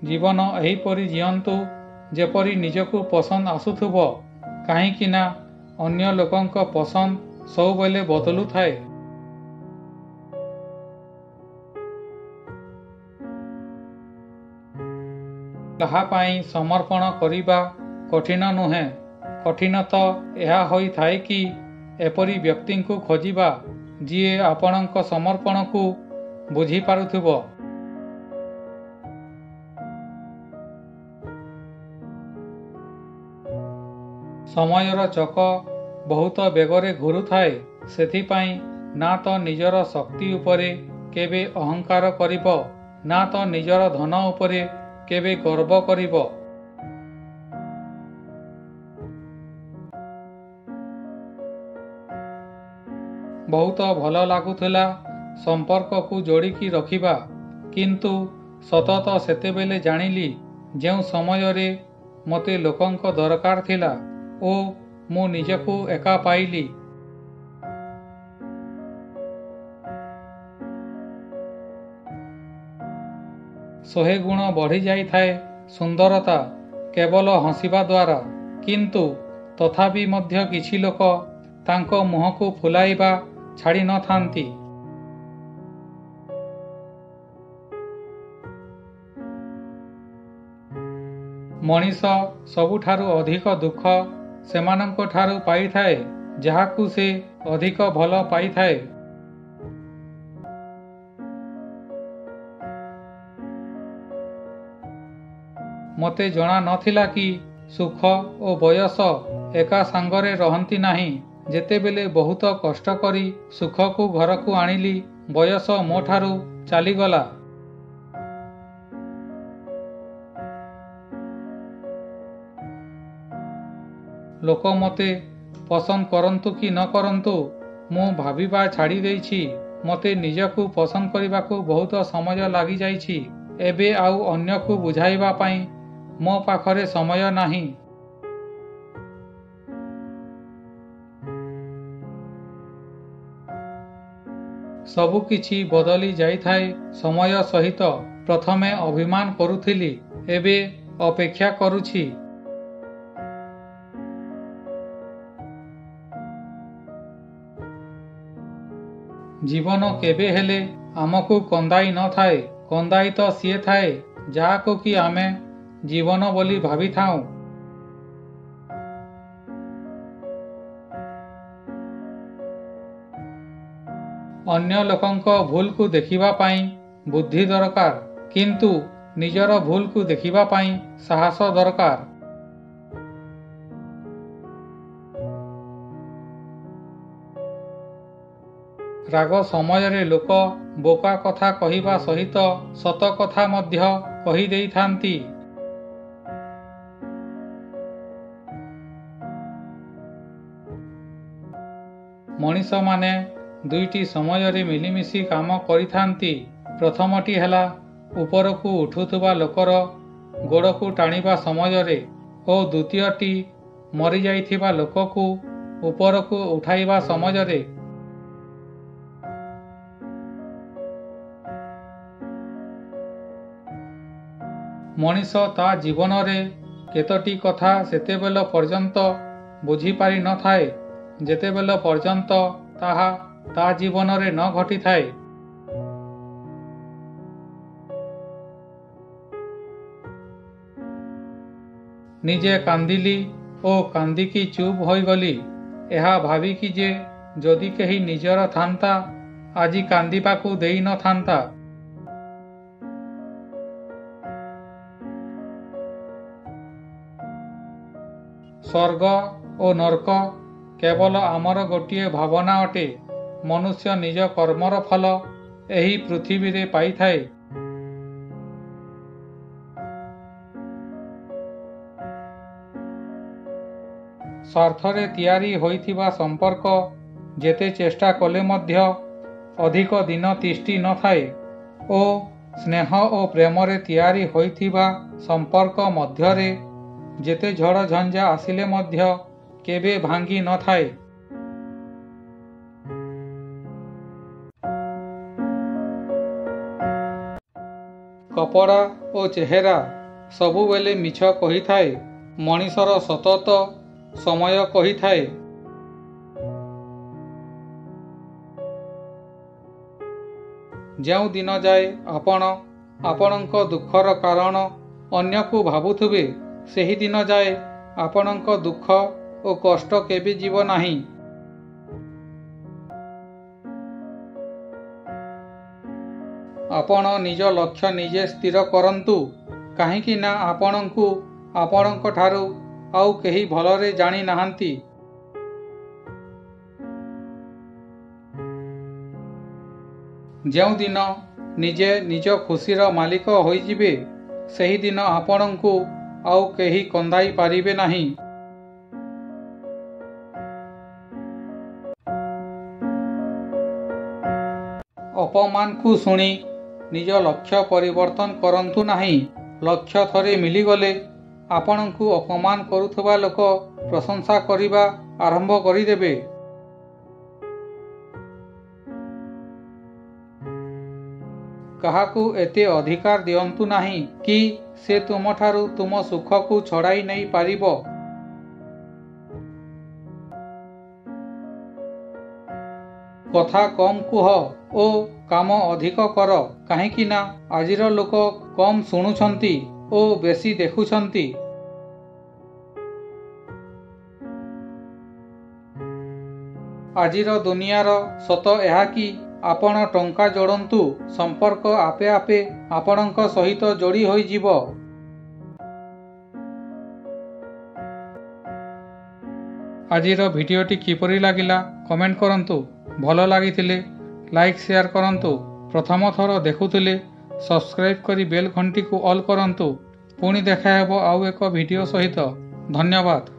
जीवन एहीपरि जियंतु जेपरि निजकु पसंद आसुथुबो, काहींकि ना अन्य लोकंक पसंद सबुबेले बदलु थाए। काहापाई समर्पण करिबा कठिन नुहे, कठिन तो यह होई थाए कि एपरि व्यक्ति को खोजिबा जिए आपणक समर्पण को बुझी पारुथुबो। समयर चक बहुत बेगरे घुरु थाए, सेथिपाई ना तो निजर शक्ति उपरे केबे अहंकार करिबो, ना तो निजर धन उपरे केबे गर्व करिबो। बहुत भल लागुथिला संपर्क को जोड़िकी रखिबा, किंतु सतत सेतेबेले जानिली जेउ समयरे मते लोकंक दरकार थिला ओ मु निजकु एका पाइली। शहे गुण बढ़ी जाई थाए सुंदरता केवल हसिबा द्वारा, किंतु तथापि मध्य किछि लोक तांको मुह को फुलाइबा छाड़ी न थांती। मनीष सबुठारु अधिक दुख सेमानंको ठारु पाई थाए जहाकु से अधिक भल पाई थाए। मते जणा नथिला कि सुख और बयस एका सांगरे रहंती नाही। जेतेबेले बहुत कष्ट करी सुख को घर को आनिली, बयस मो ठारु चालीगला। लोक मते पसंद करंतु कि न करंतु मु भाबिबा छाड़ी देइछि। मते निजकु पसंद करिबाकु बहुत समय लागि जाइछि। एबे आउ अन्य को बुझाइबा पाई मो पाखरे समय नाही। सबु किछि बदली जाई थाए समय सहित। प्रथमे अभिमान करुथिली, एबे अपेक्षा करुछि। जीवन केबे हेले आमको कंदाई न थाए, कंदाई तो सिए थाए जाको कि आमे जीवन बोली भावी थाऊ। अन्य लोकंक भूल को देखिबा पाई बुद्धि दरकार, किंतु निजर भूल को देखिबा पाई साहस दरकार। राग समय रे लोक बोका कथा कहिबा सहित सत कथा मध्य कहि देई थांती। मनीष माने दुईटी समय रे मिलिमिशि काम करिथांती। प्रथमटी हेला उपरकू उठुथुबा लोकर गोड़ को टाणिबा समय रे ओ द्वितीयटी मरी जाइथिबा लोककू उपरकू उठाइबा समय रे। मनीष ता जीवन रे केतोटी कथा सेतेबेल पर्यंत बुझी पारि न थाए जेतेबेल पर्यंत ताहा ता जीवन रे न घटी थाए। निजे कांदिली ओ कांदिकी चुप होई गली, एहा भाविकी जे जदि केही निजर थांता आजी कांदिबाकू देई न थांता। स्वर्ग और नरक केवल आमर गोटिए भावना अटे। मनुष्य निज कर्मर फल एही पृथ्वी रे पाई थाए। स्वार्थरे तैयारी होइथिबा संपर्क जेते चेष्टा कले मध्य अधिक दिन तिष्टि न थाए ओ स्नेह और प्रेमरे तैयारी होइथिबा संपर्क मध्यरे जेते झड़ झंझा आसिले मध्य केबे भांगी न थाए। କପଡ଼ା ଓ ଚେହେରା ସବୁବେଳେ ମିଛ କହିଥାଏ। ମଣିଷର ସତତ ସମୟ କହିଥାଏ। ଯେଉଁ ଦିନ ଯାଏ ଆପଣ ଆପଣଙ୍କ ଦୁଃଖର କାରଣ ଅନ୍ୟକୁ ଭାବୁଥିବେ, ସେହି ଦିନ ଯାଏ ଆପଣଙ୍କ ଦୁଃଖ ଓ କଷ୍ଟ କେବେ ଯିବ ନାହିଁ। ଆପଣ ନିଜ ଲକ୍ଷ୍ୟ ନିଜେ ସ୍ଥିର କରନ୍ତୁ, କାହିଁକି ନା ଆପଣଙ୍କୁ ଆପଣଙ୍କ ଠାରୁ ଆଉ କେହି ଭଲରେ ଜାଣି ନାହାନ୍ତି। ଯେଉଁଦିନ ନିଜେ ନିଜ ଖୁସିର ମାଲିକ ହୋଇଯିବେ, ସେହିଦିନ ଆପଣଙ୍କୁ ଆଉ କେହି କନ୍ଦାଇ ପାରିବେ ନାହିଁ। ଅପମାନକୁ ଶୁଣି ନିଜ ଲକ୍ଷ୍ୟ ପରିବର୍ତ୍ତନ କରନ୍ତୁ ନାହିଁ। ଲକ୍ଷ୍ୟ ଥରେ ମିଳିଗଲେ ଆପଣଙ୍କୁ ଅପମାନ କରୁଥିବା ଲୋକ ପ୍ରଶଂସା କରିବା ଆରମ୍ଭ କରିଦେବେ। କାହାକୁ ଏତେ ଅଧିକାର ଦିଅନ୍ତୁ ନାହିଁ କି ସେ ତୁମଠାରୁ ତୁମ ସୁଖକୁ ଛଡ଼ାଇ ନେଇ ପାରିବ। କଥା କମ୍ କୁହ ଓ କାମ ଅଧିକ କର, କାହିଁକି ନା ଆଜିର ଲୋକ କମ୍ ଶୁଣୁଛନ୍ତି ଓ ବେଶୀ ଦେଖୁଛନ୍ତି। ଆଜିର ଦୁନିଆର ସତ ଏହା କି ଆପଣ ଟଙ୍କା ଯୋଡ଼ନ୍ତୁ, ସମ୍ପର୍କ ଆପେ ଆପେ ଆପଣଙ୍କ ସହିତ ଯୋଡ଼ି ହୋଇଯିବ। ଆଜିର ଭିଡ଼ିଓଟି କିପରି ଲାଗିଲା କମେଣ୍ଟ କରନ୍ତୁ। ଭଲ ଲାଗିଥିଲେ ଲାଇକ୍ ସେୟାର କରନ୍ତୁ। ପ୍ରଥମ ଥର ଦେଖୁଥିଲେ ସବସ୍କ୍ରାଇବ୍ କରି ବେଲ୍ ଘଣ୍ଟିକୁ ଅଲ୍ କରନ୍ତୁ। ପୁଣି ଦେଖା ହେବ ଆଉ ଏକ ଭିଡ଼ିଓ ସହିତ। ଧନ୍ୟବାଦ।